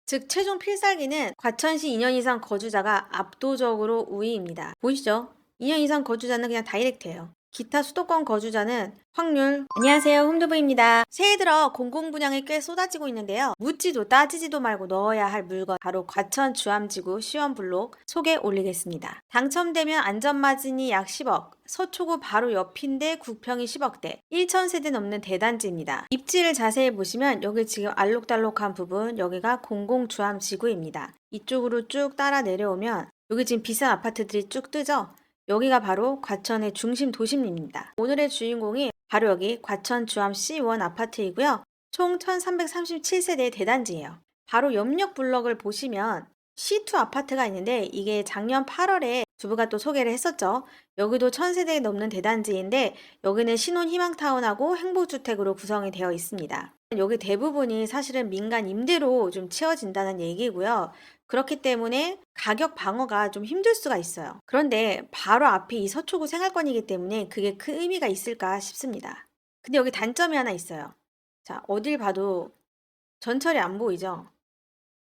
즉 최종 필살기는 과천시 2년 이상 거주자가 압도적으로 우위입니다. 보이시죠? 2년 이상 거주자는 그냥 다이렉트예요. 기타 수도권 거주자는 확률. 안녕하세요, 홈드부입니다. 새해 들어 공공분양이 꽤 쏟아지고 있는데요. 묻지도 따지지도 말고 넣어야 할 물건, 바로 과천 주암지구 시원블록 소개 올리겠습니다. 당첨되면 안전마진이 약 10억, 서초구 바로 옆인데 구평이 10억대, 1,000세대 넘는 대단지입니다. 입지를 자세히 보시면 여기 지금 알록달록한 부분, 여기가 공공주암지구입니다. 이쪽으로 쭉 따라 내려오면 여기 지금 비싼 아파트들이 쭉 뜨죠? 여기가 바로 과천의 중심 도심입니다. 오늘의 주인공이 바로 여기 과천 주암 C1 아파트이고요. 총 1337세대 대단지예요. 바로 옆역 블럭을 보시면 C2 아파트가 있는데 이게 작년 8월에 주부가 또 소개를 했었죠. 여기도 1000세대 넘는 대단지인데 여기는 신혼희망타운하고 행복주택으로 구성이 되어 있습니다. 여기 대부분이 사실은 민간 임대로 좀 채워진다는 얘기고요. 그렇기 때문에 가격 방어가 좀 힘들 수가 있어요. 그런데 바로 앞이 이 서초구 생활권이기 때문에 그게 큰 의미가 있을까 싶습니다. 근데 여기 단점이 하나 있어요. 자, 어딜 봐도 전철이 안 보이죠?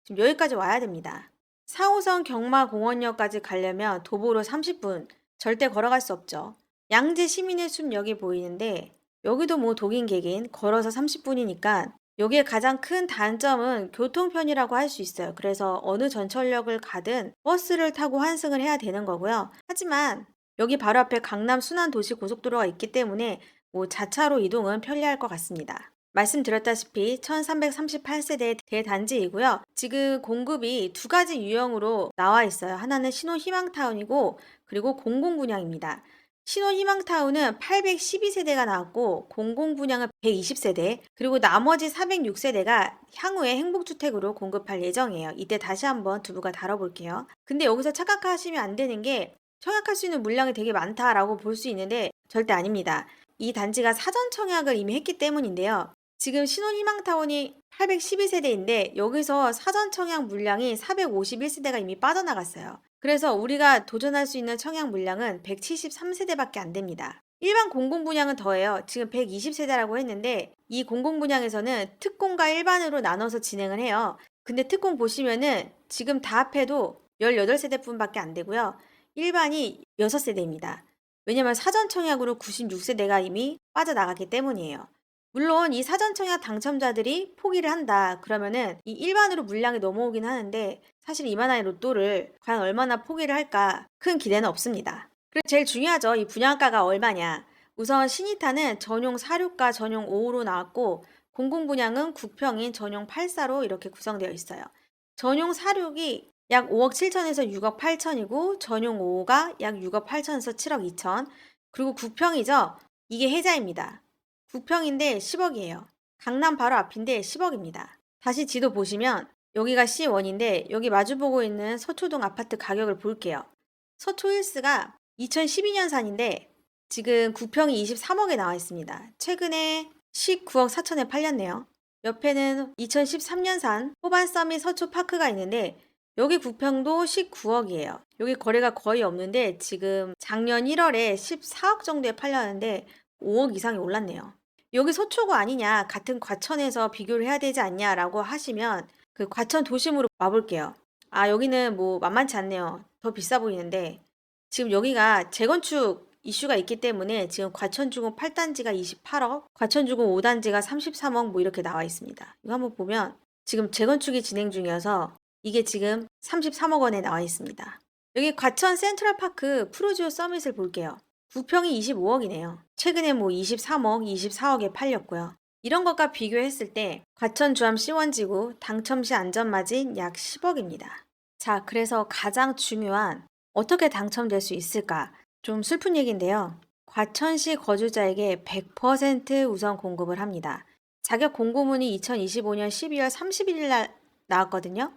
지금 여기까지 와야 됩니다. 4호선 경마공원역까지 가려면 도보로 30분, 절대 걸어갈 수 없죠. 양재 시민의 숲역이 보이는데 여기도 뭐 독인 객인 걸어서 30분이니까 여기에 가장 큰 단점은 교통편이라고 할 수 있어요. 그래서 어느 전철역을 가든 버스를 타고 환승을 해야 되는 거고요. 하지만 여기 바로 앞에 강남 순환도시고속도로가 있기 때문에 뭐 자차로 이동은 편리할 것 같습니다. 말씀드렸다시피 1338세대 대단지이고요. 지금 공급이 두 가지 유형으로 나와 있어요. 하나는 신혼희망타운이고 그리고 공공분양입니다. 신혼희망타운은 812세대가 나왔고 공공분양은 120세대, 그리고 나머지 406세대가 향후에 행복주택으로 공급할 예정이에요. 이때 다시 한번 두부가 다뤄볼게요. 근데 여기서 착각하시면 안 되는 게 청약할 수 있는 물량이 되게 많다라고 볼 수 있는데 절대 아닙니다. 이 단지가 사전 청약을 이미 했기 때문인데요. 지금 신혼희망타운이 812세대인데 여기서 사전 청약 물량이 451세대가 이미 빠져나갔어요. 그래서 우리가 도전할 수 있는 청약 물량은 173세대밖에 안 됩니다. 일반 공공분양은 더해요. 지금 120세대라고 했는데 이 공공분양에서는 특공과 일반으로 나눠서 진행을 해요. 근데 특공 보시면은 지금 다 합해도 18세대뿐밖에 안 되고요. 일반이 6세대입니다. 왜냐면 사전 청약으로 96세대가 이미 빠져나갔기 때문이에요. 물론 이 사전 청약 당첨자들이 포기를 한다 그러면은 이 일반으로 물량이 넘어오긴 하는데 사실 이만한 로또를 과연 얼마나 포기를 할까 큰 기대는 없습니다. 그리고 제일 중요하죠. 이 분양가가 얼마냐. 우선 신이타는 전용 4류가 전용 5호로 나왔고 공공분양은 국평인 전용 8사로 이렇게 구성되어 있어요. 전용 4륙이 약 5억 7천에서 6억 8천이고 전용 5호가 약 6억 8천에서 7억 2천, 그리고 국평이죠. 이게 혜자입니다. 국평인데 10억이에요. 강남 바로 앞인데 10억입니다. 다시 지도 보시면 여기가 C1인데 여기 마주보고 있는 서초동 아파트 가격을 볼게요. 서초 힐스가 2012년산인데 지금 국평이 23억에 나와 있습니다. 최근에 19억 4천에 팔렸네요. 옆에는 2013년산 호반 서밋 서초파크가 있는데 여기 국평도 19억이에요. 여기 거래가 거의 없는데 지금 작년 1월에 14억 정도에 팔렸는데 5억 이상이 올랐네요. 여기 서초구 아니냐, 같은 과천에서 비교를 해야 되지 않냐라고 하시면 그 과천 도심으로 와볼게요. 아, 여기는 뭐 만만치 않네요. 더 비싸 보이는데 지금 여기가 재건축 이슈가 있기 때문에 지금 과천주공 8단지가 28억, 과천주공 5단지가 33억 뭐 이렇게 나와 있습니다. 이거 한번 보면 지금 재건축이 진행 중이어서 이게 지금 33억 원에 나와 있습니다. 여기 과천 센트럴파크 프로지오 서밋을 볼게요. 부평이 25억이네요. 최근에 뭐 23억, 24억에 팔렸고요. 이런 것과 비교했을 때 과천 주암 C1지구 당첨 시 안전마진 약 10억입니다. 자, 그래서 가장 중요한 어떻게 당첨될 수 있을까? 좀 슬픈 얘기인데요. 과천시 거주자에게 100% 우선 공급을 합니다. 자격 공고문이 2025년 12월 31일 날 나왔거든요.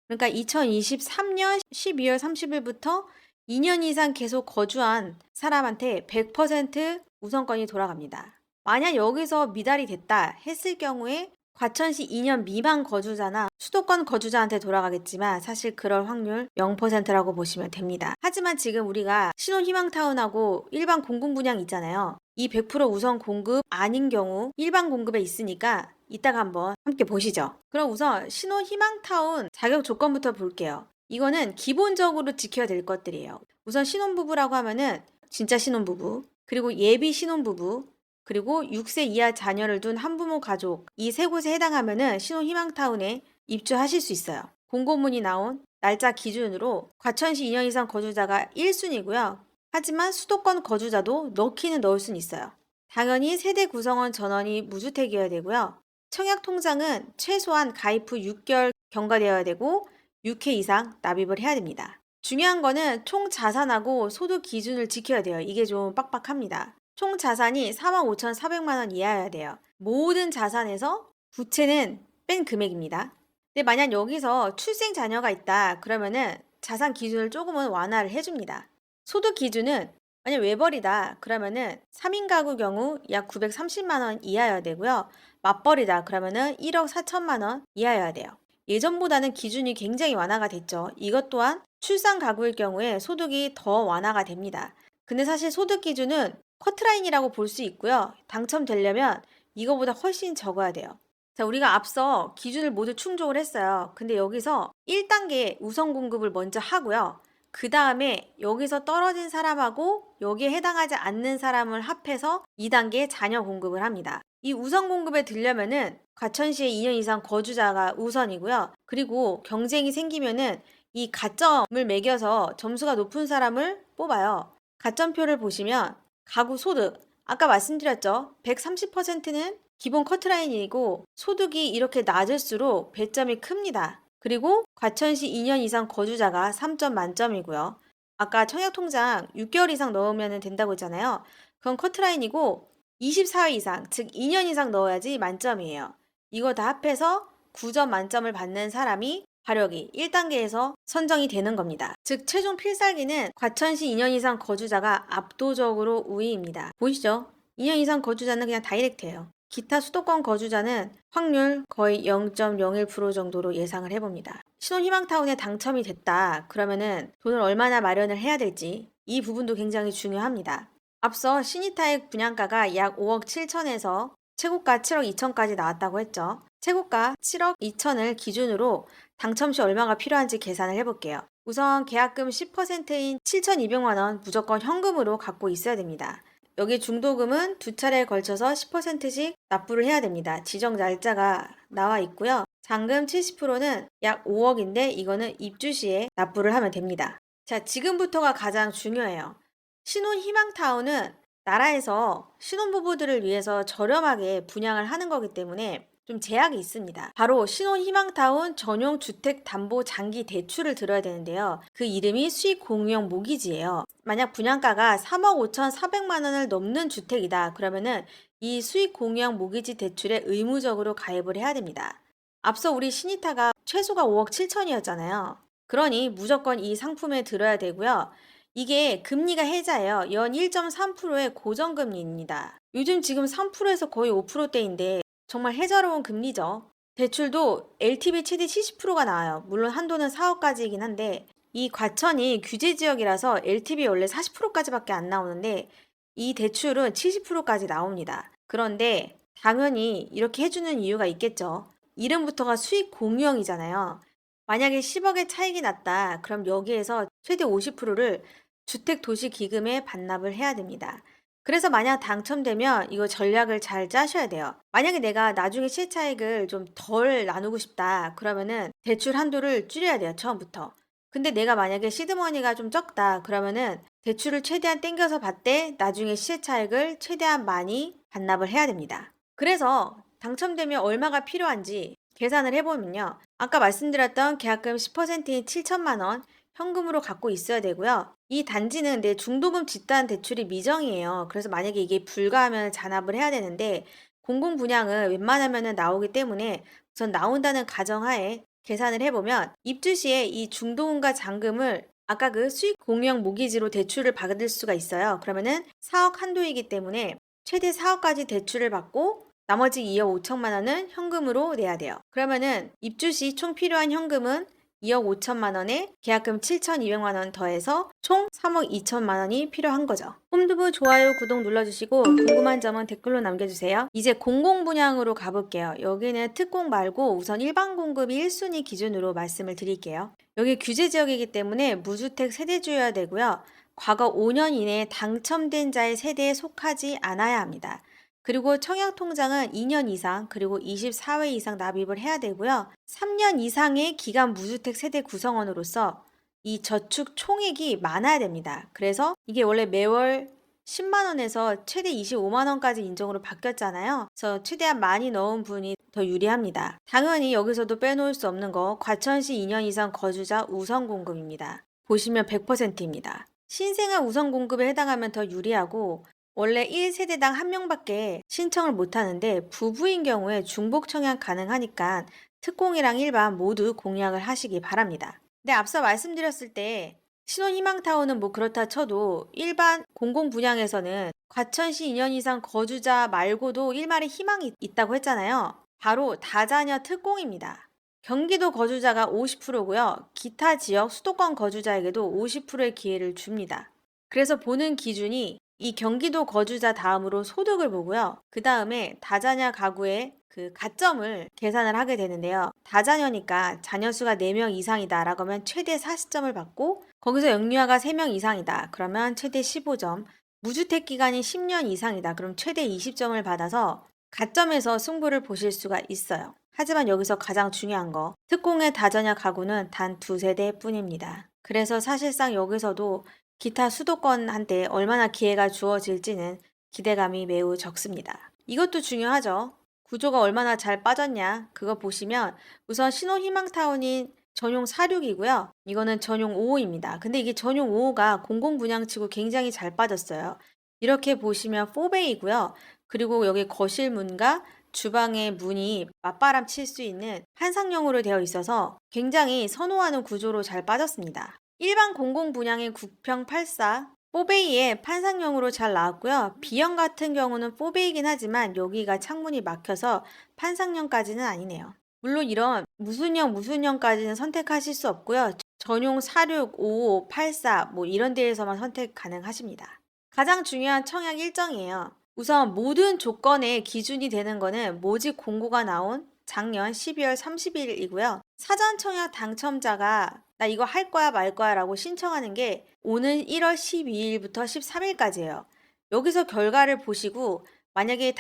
그러니까 2023년 12월 30일부터 2년 이상 계속 거주한 사람한테 100% 우선권이 돌아갑니다. 만약 여기서 미달이 됐다 했을 경우에 과천시 2년 미만 거주자나 수도권 거주자한테 돌아가겠지만 사실 그럴 확률 0%라고 보시면 됩니다. 하지만 지금 우리가 신혼희망타운하고 일반 공공분양 있잖아요. 이 100% 우선 공급 아닌 경우 일반 공급에 있으니까 이따가 한번 함께 보시죠. 그럼 우선 신혼희망타운 자격 조건부터 볼게요. 이거는 기본적으로 지켜야 될 것들이에요. 우선 신혼부부라고 하면은 진짜 신혼부부, 그리고 예비 신혼부부, 그리고 6세 이하 자녀를 둔 한부모 가족, 이 세 곳에 해당하면은 신혼희망타운에 입주하실 수 있어요. 공고문이 나온 날짜 기준으로 과천시 2년 이상 거주자가 1순위고요. 하지만 수도권 거주자도 넣기는 넣을 수는 있어요. 당연히 세대 구성원 전원이 무주택이어야 되고요. 청약통장은 최소한 가입 후 6개월 경과되어야 되고 6회 이상 납입을 해야 됩니다. 중요한 거는 총 자산하고 소득 기준을 지켜야 돼요. 이게 좀 빡빡합니다. 총 자산이 45,400만 원 이하여야 돼요. 모든 자산에서 부채는 뺀 금액입니다. 근데 만약 여기서 출생 자녀가 있다 그러면은 자산 기준을 조금은 완화를 해줍니다. 소득 기준은 만약 외벌이다 그러면은 3인 가구 경우 약 930만 원 이하여야 되고요. 맞벌이다 그러면은 1억 4천만 원 이하여야 돼요. 예전보다는 기준이 굉장히 완화가 됐죠. 이것 또한 출산 가구일 경우에 소득이 더 완화가 됩니다. 근데 사실 소득 기준은 커트라인이라고 볼 수 있고요. 당첨되려면 이거보다 훨씬 적어야 돼요. 자, 우리가 앞서 기준을 모두 충족을 했어요. 근데 여기서 1단계 우선 공급을 먼저 하고요. 그 다음에 여기서 떨어진 사람하고 여기에 해당하지 않는 사람을 합해서 2단계 자녀 공급을 합니다. 이 우선 공급에 들려면은 과천시에 2년 이상 거주자가 우선이고요. 그리고 경쟁이 생기면은 이 가점을 매겨서 점수가 높은 사람을 뽑아요. 가점표를 보시면 가구 소득, 아까 말씀드렸죠. 130%는 기본 커트라인이고 소득이 이렇게 낮을수록 배점이 큽니다. 그리고 과천시 2년 이상 거주자가 3점 만점이고요. 아까 청약통장 6개월 이상 넣으면 된다고 했잖아요. 그건 커트라인이고 24회 이상, 즉 2년 이상 넣어야지 만점이에요. 이거 다 합해서 9점 만점을 받는 사람이 발역이 1단계에서 선정이 되는 겁니다. 즉 최종 필살기는 과천시 2년 이상 거주자가 압도적으로 우위입니다. 보이시죠? 2년 이상 거주자는 그냥 다이렉트예요. 기타 수도권 거주자는 확률 거의 0.01% 정도로 예상을 해봅니다. 신혼희망타운에 당첨이 됐다 그러면은 돈을 얼마나 마련을 해야 될지 이 부분도 굉장히 중요합니다. 앞서 신이타의 분양가가 약 5억 7천에서 최고가 7억 2천까지 나왔다고 했죠. 최고가 7억 2천을 기준으로 당첨 시 얼마가 필요한지 계산을 해볼게요. 우선 계약금 10%인 7,200만 원 무조건 현금으로 갖고 있어야 됩니다. 여기 중도금은 두 차례에 걸쳐서 10%씩 납부를 해야 됩니다. 지정 날짜가 나와 있고요. 잔금 70%는 약 5억인데 이거는 입주 시에 납부를 하면 됩니다. 자, 지금부터가 가장 중요해요. 신혼희망타운은 나라에서 신혼부부들을 위해서 저렴하게 분양을 하는 거기 때문에 좀 제약이 있습니다. 바로 신혼희망타운 전용 주택담보장기 대출을 들어야 되는데요. 그 이름이 수익공유형 모기지예요. 만약 분양가가 3억 5,400만 원을 넘는 주택이다. 그러면은 이 수익공유형 모기지 대출에 의무적으로 가입을 해야 됩니다. 앞서 우리 신이타가 최소가 5억 7천이었잖아요. 그러니 무조건 이 상품에 들어야 되고요. 이게 금리가 해자예요. 연 1.3%의 고정금리입니다. 요즘 지금 3%에서 거의 5%대인데 정말 해자로운 금리죠. 대출도 LTV 최대 70%가 나와요. 물론 한도는 4억까지이긴 한데 이 과천이 규제 지역이라서 LTV 원래 40%까지밖에 안 나오는데 이 대출은 70%까지 나옵니다. 그런데 당연히 이렇게 해주는 이유가 있겠죠. 이름부터가 수익 공유형이잖아요. 만약에 10억의 차익이 났다. 그럼 여기에서 최대 50%를 주택도시기금에 반납을 해야 됩니다. 그래서 만약 당첨되면 이거 전략을 잘 짜셔야 돼요. 만약에 내가 나중에 시차익을 좀 덜 나누고 싶다. 그러면은 대출 한도를 줄여야 돼요. 처음부터. 근데 내가 만약에 시드머니가 좀 적다. 그러면은 대출을 최대한 땡겨서 받되 나중에 시차익을 최대한 많이 반납을 해야 됩니다. 그래서 당첨되면 얼마가 필요한지 계산을 해보면요. 아까 말씀드렸던 계약금 10%인 7천만 원 현금으로 갖고 있어야 되고요. 이 단지는 내 중도금 집단 대출이 미정이에요. 그래서 만약에 이게 불가하면 잔압을 해야 되는데 공공분양은 웬만하면 나오기 때문에 우선 나온다는 가정하에 계산을 해보면 입주 시에 이 중도금과 잔금을 아까 그 수익 공유형 모기지로 대출을 받을 수가 있어요. 그러면은 4억 한도이기 때문에 최대 4억까지 대출을 받고 나머지 2억 5천만 원은 현금으로 내야 돼요. 그러면은 입주 시 총 필요한 현금은 2억 5천만 원에 계약금 7,200만 원 더해서 총 3억 2천만 원이 필요한 거죠. 홈두부 좋아요, 구독 눌러주시고 궁금한 점은 댓글로 남겨주세요. 이제 공공분양으로 가볼게요. 여기는 특공 말고 우선 일반 공급이 1순위 기준으로 말씀을 드릴게요. 여기 규제 지역이기 때문에 무주택 세대주여야 되고요. 과거 5년 이내에 당첨된 자의 세대에 속하지 않아야 합니다. 그리고 청약통장은 2년 이상 그리고 24회 이상 납입을 해야 되고요. 3년 이상의 기간 무주택 세대 구성원으로서 이 저축 총액이 많아야 됩니다. 그래서 이게 원래 매월 10만 원에서 최대 25만 원까지 인정으로 바뀌었잖아요. 그래서 최대한 많이 넣은 분이 더 유리합니다. 당연히 여기서도 빼놓을 수 없는 거 과천시 2년 이상 거주자 우선 공급입니다. 보시면 100%입니다. 신생아 우선 공급에 해당하면 더 유리하고 원래 1세대당 1명밖에 신청을 못하는데 부부인 경우에 중복 청약 가능하니까 특공이랑 일반 모두 공략을 하시기 바랍니다. 근데 앞서 말씀드렸을 때 신혼희망타운은 뭐 그렇다 쳐도 일반 공공분양에서는 과천시 2년 이상 거주자 말고도 일말의 희망이 있다고 했잖아요. 바로 다자녀 특공입니다. 경기도 거주자가 50%고요. 기타 지역 수도권 거주자에게도 50%의 기회를 줍니다. 그래서 보는 기준이 이 경기도 거주자 다음으로 소득을 보고요. 그 다음에 다자녀 가구의 그 가점을 계산을 하게 되는데요. 다자녀니까 자녀 수가 4명 이상이다 라고 하면 최대 40점을 받고 거기서 영유아가 3명 이상이다 그러면 최대 15점, 무주택 기간이 10년 이상이다 그럼 최대 20점을 받아서 가점에서 승부를 보실 수가 있어요. 하지만 여기서 가장 중요한 거 특공의 다자녀 가구는 단 2세대 뿐입니다. 그래서 사실상 여기서도 기타 수도권한테 얼마나 기회가 주어질지는 기대감이 매우 적습니다. 이것도 중요하죠. 구조가 얼마나 잘 빠졌냐 그거 보시면 우선 신혼희망타운인 전용 46이고요. 이거는 전용 55입니다. 근데 이게 전용 55가 공공분양치고 굉장히 잘 빠졌어요. 이렇게 보시면 4베이고요. 그리고 여기 거실문과 주방의 문이 맞바람 칠 수 있는 한상형으로 되어 있어서 굉장히 선호하는 구조로 잘 빠졌습니다. 일반 공공분양인 9평 84 4베이에 판상형으로 잘 나왔고요. B형 같은 경우는 4베이긴 하지만 여기가 창문이 막혀서 판상형까지는 아니네요. 물론 이런 무슨형까지는 선택하실 수 없고요. 전용 46, 55, 84 뭐 이런 데에서만 선택 가능하십니다. 가장 중요한 청약 일정이에요. 우선 모든 조건의 기준이 되는 거는 모집 공고가 나온 작년 12월 30일이고요. 사전 청약 당첨자가 나 이거 할 거야 말 거야 라고 신청하는 게 오는 1월 12일부터 13일까지예요. 여기서 결과를 보시고 만약에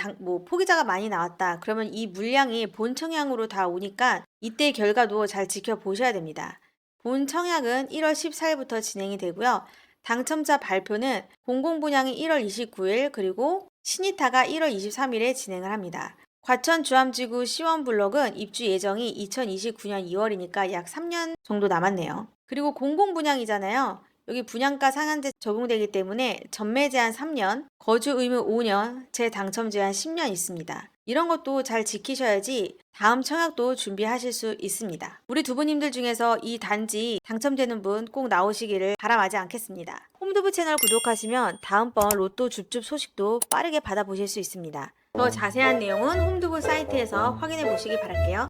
포기자가 많이 나왔다 그러면 이 물량이 본 청약으로 다 오니까 이때 결과도 잘 지켜보셔야 됩니다. 본 청약은 1월 14일부터 진행이 되고요. 당첨자 발표는 공공분양이 1월 29일 그리고 신이타가 1월 23일에 진행을 합니다. 과천 주암지구 시원블럭은 입주 예정이 2029년 2월이니까 약 3년 정도 남았네요. 그리고 공공분양이잖아요. 여기 분양가 상한제 적용되기 때문에 전매 제한 3년, 거주 의무 5년, 재당첨 제한 10년 있습니다. 이런 것도 잘 지키셔야지 다음 청약도 준비하실 수 있습니다. 우리 두부님들 중에서 이 단지 당첨되는 분 꼭 나오시기를 바람하지 않겠습니다. 홈두부 채널 구독하시면 다음번 로또 줍줍 소식도 빠르게 받아보실 수 있습니다. 더 자세한 내용은 홈두부 사이트에서 확인해 보시기 바랄게요.